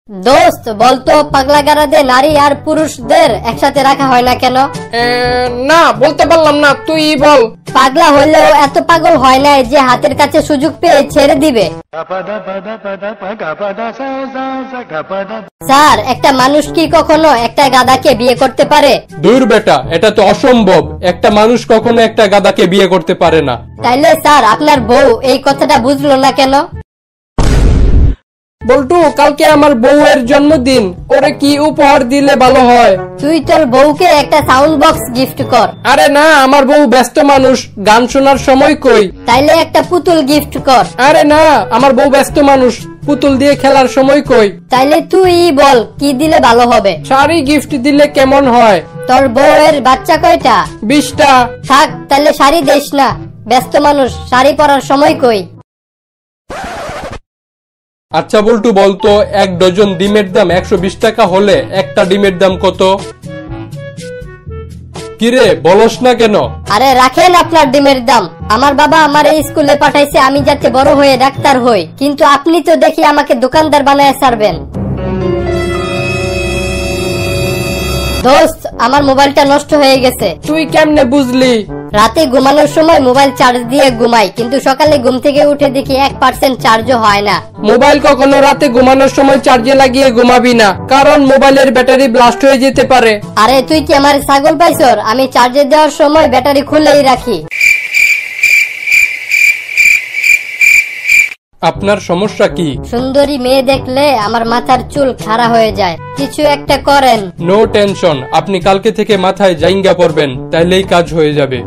দোস্ত বলতো পাগলা গারদে নারী আর পুরুষদের একসাথে রাখা হয় না কেন? না বলতে পারলাম না, তুই বল। পাগলা হলেও এত পাগল হয় না যে হাতের কাছে সুযোগ পেয়ে ছেড়ে দিবে। স্যার, একটা মানুষ কি কখনো একটা গাধাকে বিয়ে করতে পারে? দূর বেটা, এটা তো অসম্ভব। একটা মানুষ কখনো একটা গাধাকে বিয়ে করতে পারে না। তাইলে স্যার আপনার বউ এই কথাটা বুঝলো না কেন? বল্টু, কালকে আমার বউয়ের জন্মদিন, ওরে কি উপহার দিলে ভালো হয়? তুই তোর বউকে একটা সাউন্ড বক্স গিফট কর। আরে না, আমার বউ ব্যস্ত মানুষ, গান শোনার সময় কই। তাইলে একটা পুতুল গিফট কর। আরে না, আমার বউ ব্যস্ত মানুষ, পুতুল দিয়ে খেলার সময় কই। তাইলে তুই বল কি দিলে ভালো হবে? শাড়ি গিফট দিলে কেমন হয়? তোর বউয়ের বাচ্চা কয়টা? 20টা। থাক, তাইলে শাড়ি দেস না, ব্যস্ত মানুষ, শাড়ি পরার সময় কই। আচ্ছা বল্টু, বলতো 1 ডজন ডিমের দাম 120 টাকা হলে একটা ডিমের দাম কত? কিরে বলস না কেন? আরে রাখেন আপনার ডিমের দাম। আমার বাবা আমার এই স্কুলে পাঠাইছে আমি যাতে বড় হয়ে ডাক্তার হই, কিন্তু আপনি তো দেখি আমাকে দোকানদার বানায় ছাড়বেন। দোস্ত, আমার মোবাইলটা নষ্ট হয়ে গেছে। তুই কেমনে বুঝলি? রাতে ঘুমানোর সময় মোবাইল চার্জ দিয়ে ঘুমাই, কিন্তু সকালে ঘুম থেকে উঠে দেখি 1% চার্জও হয় না। মোবাইল কখনো রাতে ঘুমানোর সময় চার্জে লাগিয়ে ঘুমাবি না, কারণ মোবাইলের ব্যাটারি ব্লাস্ট হয়ে যেতে পারে। আরে তুই কি আমার ছাগল পাইছর? আমি চার্জে দেওয়ার সময় ব্যাটারি খুলেই রাখি। আপনার সমস্যা কি? সুন্দরী মেয়ে দেখলে আমার মাথার চুল খাড়া হয়ে যায়, কিছু একটা করেন। নো টেনশন, আপনি কালকে থেকে মাথায় জাইঙ্গা পড়বেন, তাইলেই কাজ হয়ে যাবে।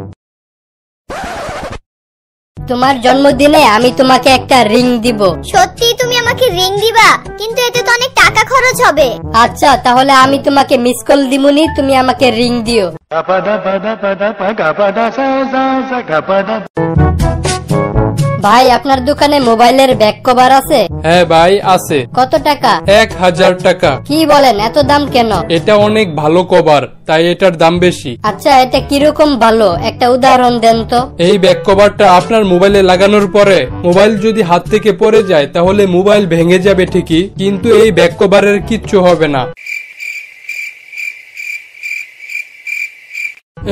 তোমার জন্মদিনে আমি তোমাকে একটা রিং দিব। সত্যি তুমি আমাকে রিং দিবা? কিন্তু এতে তো অনেক টাকা খরচ হবে। আচ্ছা, তাহলে আমি তোমাকে মিস কল দিমুনি, তুমি আমাকে রিং দিও। ভাই, আপনার দোকানে মোবাইলের ব্যাক কভার আছে? হ্যাঁ ভাই, আছে। কত টাকা? 1000 টাকা। কি বলেন, এত দাম কেন? এটা অনেক ভালো কভার, তাই এটার দাম বেশি। আচ্ছা, এটা কিরকম ভালো, একটা উদাহরণ দেন তো। এই ব্যাক কভারটা আপনার মোবাইলে লাগানোর পরে মোবাইল যদি হাত থেকে পড়ে যায় তাহলে মোবাইল ভেঙে যাবে ঠিকই, কিন্তু এই ব্যাক কভারের কিচ্ছু হবে না।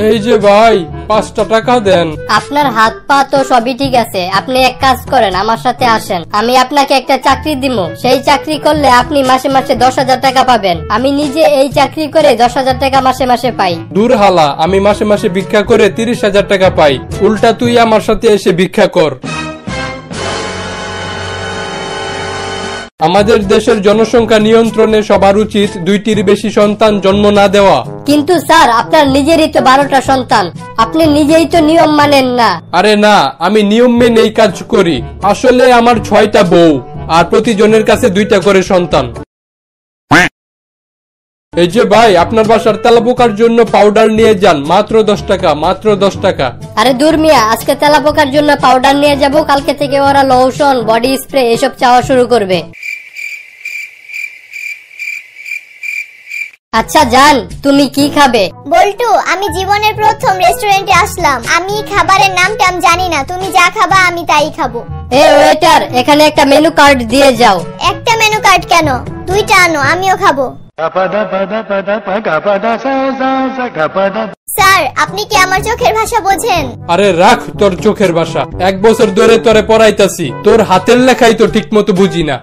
এই যে ভাই, 5টা টাকা দেন। আপনার হাত পা তো সবই ঠিক আছে, আপনি এক কাজ করেন, আমার সাথে আসেন, আমি আপনাকে একটা চাকরি দিব। সেই চাকরি করলে আপনি মাসে মাসে 10,000 টাকা পাবেন। আমি নিজে এই চাকরি করে 10,000 টাকা মাসে মাসে পাই। দূর হালা, আমি মাসে মাসে ভিক্ষা করে 30,000 টাকা পাই। উল্টা তুই আমার সাথে এসে ভিক্ষা কর। আমাদের দেশের জনসংখ্যা নিয়ন্ত্রণে সবার উচিত 2টির বেশি সন্তান জন্ম না দেওয়া। কিন্তু স্যার, আপনার নিজেরই তো 12টা সন্তান, আপনি নিজেই তো নিয়ম মানেন না। আরে না, আমি নিয়ম মেনে এই কাজ করি। আসলে আমার 6টা বউ আর প্রতিজনের কাছে 2টা করে সন্তান। এই যে ভাই, আপনার বাসার তেলাপোকার জন্য পাউডার নিয়ে যান, মাত্র 10 টাকা, মাত্র 10 টাকা। আরে দূর মিয়া, আজকে তেলাপোকার জন্য পাউডার নিয়ে যাব, কালকে থেকে ওরা লোশন, বডি স্প্রে এসব চাওয়া শুরু করবে। আচ্ছা জান, তুমি কি খাবে? বল্টু, আমি জীবনের প্রথম রেস্টুরেন্টে আসলাম, আমি খাবারের নামটা আমি জানি না, তুমি যা খাবা আমি তাই খাবো। এ ওয়েটার, এখানে একটা মেনু কার্ড দিয়ে যাও। একটা মেনু কার্ড কেন? 2টা আনো, আমিও খাবো। স্যার, আপনি কি আমার চোখের ভাষা বোঝেন? আরে রাখ তোর চোখের ভাষা, 1 বছর ধরে তোরে পড়াইতাছি, তোর হাতের লেখাই তো ঠিক মতো বুঝি না।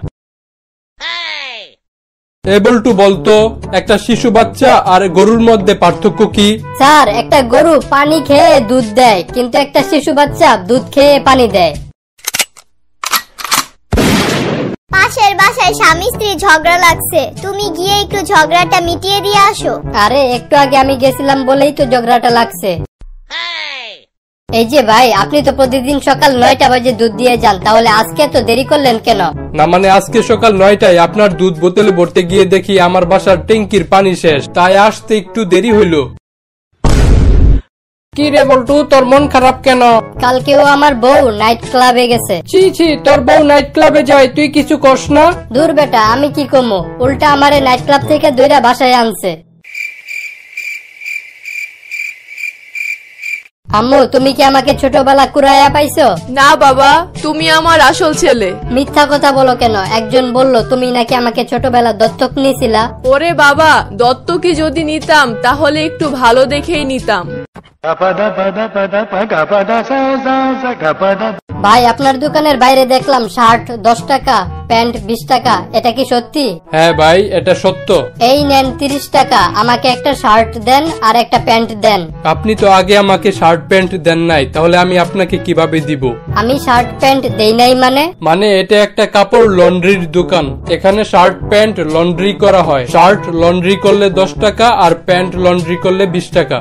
বল্টু, বলতো একটা শিশু বাচ্চা আর গরুর মধ্যে পার্থক্য কি? স্যার, একটা গরু পানি খেয়ে দুধ দেয়, কিন্তু একটা শিশু বাচ্চা দুধ খেয়ে পানি দেয়। পাশের বাসায় স্বামী স্ত্রী ঝগড়া লাগছে, তুমি গিয়ে একটু ঝগড়াটা মিটিয়ে দিয়ে আসো। আরে একটু আগে আমি গেছিলাম বলেই তো ঝগড়াটা লাগছে। এই যে ভাই, আপনি তো প্রতিদিন সকাল 9টা বাজে দুধ দিয়ে যান, তাহলে আজকে তো দেরি করলেন কেন? না মানে আজকে সকাল 9টায় আপনার দুধ বোতলে ভরতে গিয়ে দেখি আমার বাসার ট্যাঙ্কির পানি শেষ, তাই আসতে একটু দেরি হইল। কি রে বল্টু, তোর মন খারাপ কেন? কালকেও আমার বউ নাইট ক্লাবে গেছে। ছি ছি, তোর বউ নাইট ক্লাবে যায়, তুই কিছু কস না? দূর বেটা, আমি কি কমো, উল্টা আমারে নাইট ক্লাব থেকে দইরা বাসায় আনছে। আম্মু তুমি কি আমাকে ছোটবেলা কুড়াইয়া পাইছো? না বাবা, তুমি আমার আসল ছেলে। মিথ্যা কথা বলো কেন? একজন বলল তুমি নাকি আমাকে ছোটবেলা দত্তক নিয়েছিলা। ওরে বাবা, দত্তকি যদি নিতাম তাহলে একটু ভালো দেখেই নিতাম। ভাই আপনার দোকানের বাইরে দেখলাম শার্ট 10 টাকা, প্যান্ট 20 টাকা, এটা কি সত্যি? হ্যাঁ ভাই, এটা সত্য। এই নেন 30 টাকা, আমাকে একটা শার্ট দেন আর একটা প্যান্ট দেন। আপনি তো আগে আমাকে শার্ট প্যান্ট দেন নাই, তাহলে আমি আপনাকে কিভাবে দিব? আমি শার্ট প্যান্ট দেই নাই মানে? এটা একটা কাপড় লন্ড্রির দোকান। এখানে শার্ট প্যান্ট লন্ড্রি করা হয়। শার্ট লন্ড্রি করলে 10 টাকা আর প্যান্ট লন্ড্রি করলে 20 টাকা।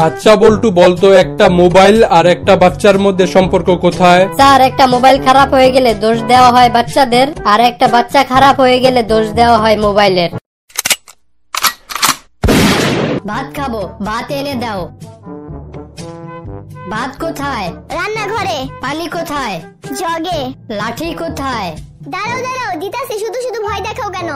আচ্ছা বল্টু, বলতো একটা মোবাইল আর একটা বাচ্চার মধ্যে সম্পর্ক কোথায়? স্যার, একটা মোবাইল খারাপ হয়ে গেলে দোষ দেওয়া হয় বাচ্চাদের, আর একটা বাচ্চা খারাপ হয়ে গেলে দোষ দেওয়া হয় মোবাইলের। ভাত খাবো, ভাত এনে দাও। ভাত কোথায়? রান্নাঘরে। পানি কোথায়? জগে। লাঠি কোথায়? দাঁড়াও দাঁড়াও, দিতাছি, শুধু শুধু ভয় দেখাও কেন?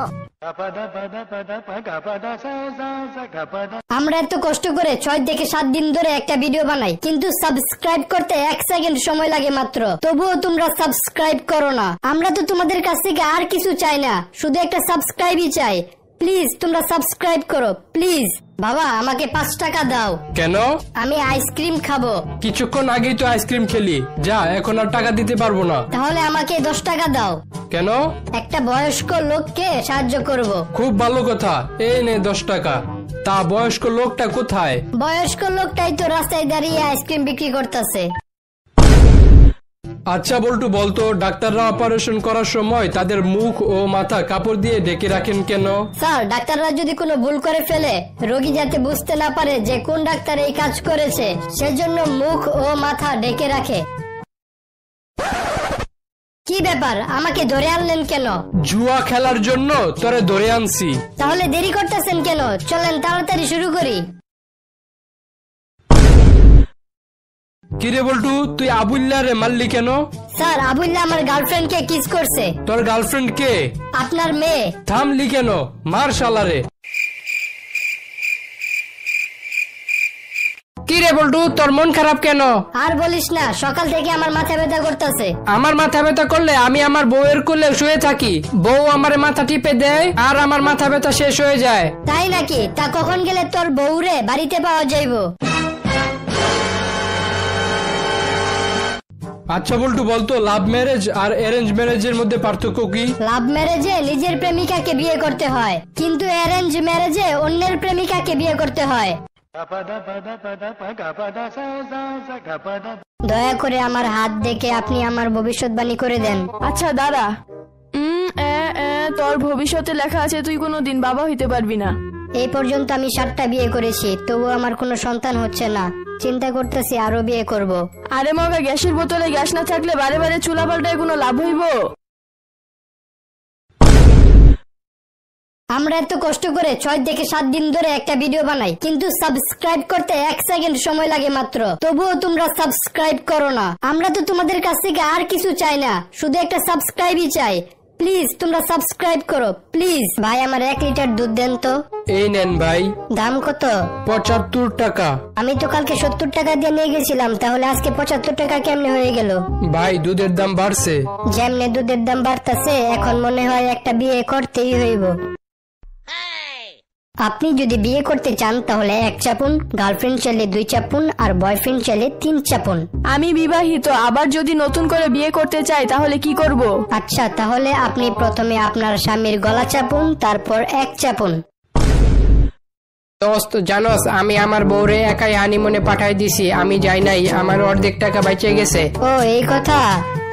আমরা এত কষ্ট করে 6 থেকে 7 দিন ধরে একটা ভিডিও বানাই, কিন্তু সাবস্ক্রাইব করতে 1 সেকেন্ড সময় লাগে মাত্র। তবুও তোমরা সাবস্ক্রাইব করো না। আমরা তো তোমাদের কাছ থেকে আর কিছু চাই না, শুধু একটা সাবস্ক্রাইবই চাই। প্লিজ তোমরা সাবস্ক্রাইব করো প্লিজ। বাবা আমাকে 5 টাকা দাও। কেন? আমি আইসক্রিম খাবো। কিছুক্ষণ আগেই তো আইসক্রিম খেলি, যা এখন আর টাকা দিতে পারবো না। তাহলে আমাকে 10 টাকা দাও। কেন? একটা বয়স্ক লোককে সাহায্য করব। খুব ভালো কথা, এই নে 10 টাকা। তা বয়স্ক লোকটা কোথায়? বয়স্ক লোকটাই তো রাস্তায় দাঁড়িয়ে আইসক্রিম বিক্রি করতেছে। আচ্ছা বল্টু, বলতো ডাক্তাররা অপারেশন করার সময় তাদের মুখ ও মাথা কাপড় দিয়ে ঢেকে রাখেন কেন? স্যার, ডাক্তাররা যদি কোনো ভুল করে ফেলে, রোগী যাতে বুঝতে না পারে যে কোন ডাক্তার এই কাজ করেছে, সেজন্য মুখ ও মাথা ঢেকে রাখে। কি ব্যাপার, আমাকে ধরে আনলেন কেন? জুয়া খেলার জন্য তোরে ধরে আনছি। তাহলে দেরি করতেছেন কেন? চলেন তাড়াতাড়ি শুরু করি। কিরে বল্টু, তুই আবুল্লা রে মারলি কেন? স্যার, আবুল্লাহ আমার গার্লফ্রেন্ডকে কিস করছে। তোর গার্লফ্রেন্ড কে? আপনার মেয়ে। থামলি কেন? মার শালারে। কিরে বল্টু, তোর মন খারাপ কেন? আর বলিস না, সকাল থেকে আমার মাথা ব্যথা করতেছে। আমার মাথা ব্যথা করলে আমি আমার বউয়ের কোলে শুয়ে থাকি, বউ আমার মাথা টিপে দেয় আর আমার মাথা ব্যথা শেষ হয়ে যায়। তাই নাকি? তা কখন গেলে তোর বউরে বাড়িতে পাওয়া যাইবো? আচ্ছা বল্টু, বলতো লাভ ম্যারেজ আর অ্যারেঞ্জ ম্যারেজের মধ্যে পার্থক্য কি? লাভ ম্যারেজে নিজের প্রেমিকাকে বিয়ে করতে হয়, কিন্তু অ্যারেঞ্জ ম্যারেজে অন্যের প্রেমিকাকে বিয়ে করতে হয়। দয়া করে আমার হাত দেখে আপনি আমার ভবিষ্যৎবাণী করে দেন। আচ্ছা দাঁড়া। তোর ভবিষ্যতে লেখা আছে তুই কোনোদিন বাবা হইতে পারবি না। এই পর্যন্ত আমি 7টা বিয়ে করেছি, তবু আমার কোনো সন্তান হচ্ছে না। চিন্তা করতেছি আরো বিয়ে করব। আরে মগা, গ্যাসের বোতলে গ্যাস না থাকলে বারে বারে চুলা পাল্টায় কোনো লাভ হইব? আমরা এত কষ্ট করে 6 থেকে 7 দিন ধরে একটা ভিডিও বানাই, কিন্তু সাবস্ক্রাইব করতে 1 সেকেন্ড সময় লাগে মাত্র। তবুও তোমরা সাবস্ক্রাইব করো না। আমরা তো তোমাদের কাছ থেকে আর কিছু চাই না, শুধু একটা সাবস্ক্রাইবই চাই। প্লিজ তোমরা সাবস্ক্রাইব করো প্লিজ। ভাই আমার 1 লিটার দুধ দেন তো। এই নেন ভাই। দাম কত? 75 টাকা। আমি তো কালকে 70 টাকা দিয়ে নিয়ে গেছিলাম, তাহলে আজকে 75 টাকা কেমনে হয়ে গেল? ভাই দুধের দাম বাড়ছে। যেমনে দুধের দাম বাড়তেছে, এখন মনে হয় একটা বিয়ে করতেই হইব। আপনি যদি বিয়ে করতে চান তাহলে 1 চাপুন, গার্লফ্রেন্ড চাইলে 2 চাপুন, আর বয়ফ্রেন্ড চাইলে 3 চাপুন। আমি বিবাহিত, আবার যদি নতুন করে বিয়ে করতে চাই তাহলে কি করব? আচ্ছা, তাহলে আপনি প্রথমে আপনার স্বামীর গলা চাপুন, তারপর 1 চাপুন। দোস্ত জানোস, আমি আমার বউরে একাই হানিমুনে পাঠাই দিছি, আমি যাই নাই, আমার অর্ধেক টাকা বেঁচে গেছে। ও এই কথা।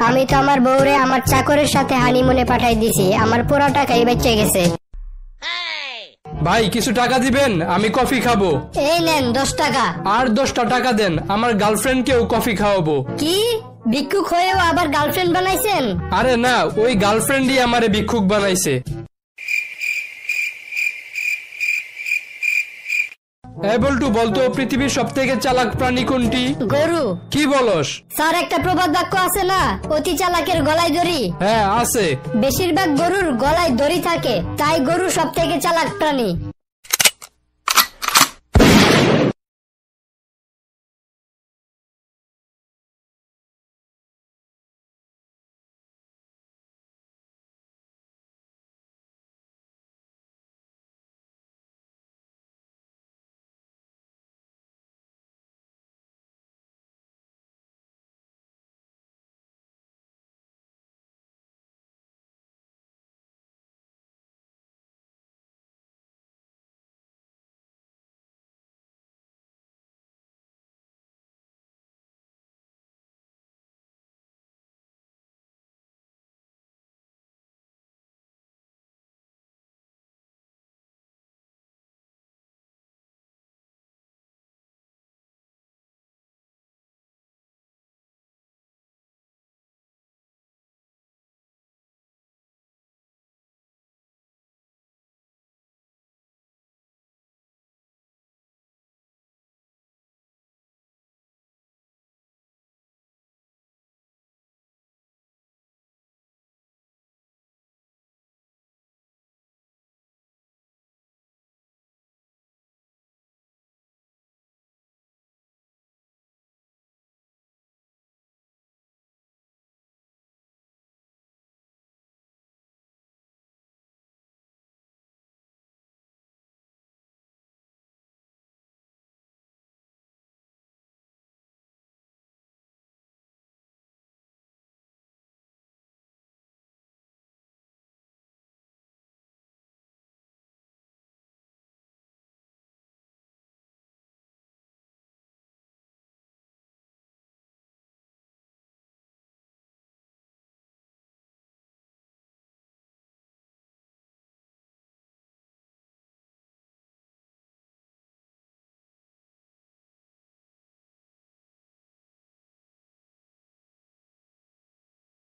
আমি তো আমার বউরে আমার চাকরের সাথে হানিমুনে পাঠাই দিছি, আমার পুরো টাকাই বেঁচে গেছে। ভাই কিছু টাকা দিবেন, আমি কফি খাবো। এই নেন 10 টাকা। আর 10টা টাকা দেন, আমার গার্লফ্রেন্ডকেও কফি খাওয়াবো। কি ভিক্ষুক হয়েও আবার গার্লফ্রেন্ড বানাইছেন? আরে না, ওই গার্লফ্রেন্ডই আমারে ভিক্ষুক বানাইছে। এই বল্টু, বলতো পৃথিবীর সবথেকে চালাক প্রাণী কোনটি? গরু। কি বলস? স্যার, একটা প্রবাদ বাক্য আছে না, অতি চালাকের গলায় দড়ি। হ্যাঁ আছে। বেশিরভাগ গরুর গলায় দড়ি থাকে, তাই গরু সবথেকে চালাক প্রাণী।